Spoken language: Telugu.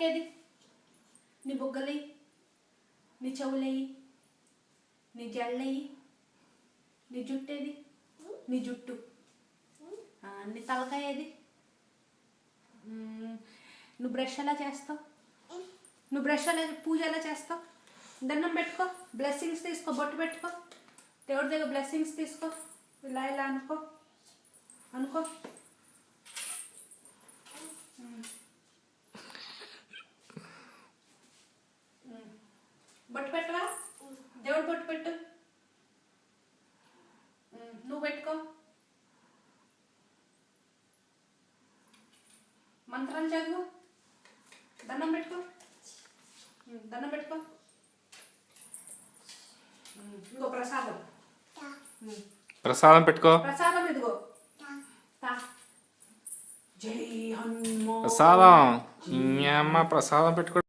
ముక్కేది, నీ బుగ్గలెయ్యి, నీ చెవులెయ్యి, నీ జళ్ళెయ్యి, నీ జుట్టేది, నీ జుట్టు, నీ తలకాయ ఏది, నువ్వు బ్రష్ ఎలా చేస్తావు, నువ్వు బ్రష్ ఎలా పూజ ఎలా చేస్తావు, దండం పెట్టుకో, బ్లెస్సింగ్స్ తీసుకో, బొట్టు పెట్టుకో, దేవుడి దగ్గర బ్లెస్సింగ్స్ తీసుకో, ఇలా ఇలా అనుకో అనుకో. బొట్టు పెట్టవా, దేవుడు బొట్టు పెట్టు, నువ్వు పెట్టుకో, మంత్రాలు చదువు, దండం పెట్టుకో, దండం పెట్టుకో. ఇదిగో ప్రసాదం, ప్రసాదం పెట్టుకో, ప్రసాదం ఇదిగో. జై హనుమాన్ ప్రసాదం ప్రసాదం పెట్టుకో.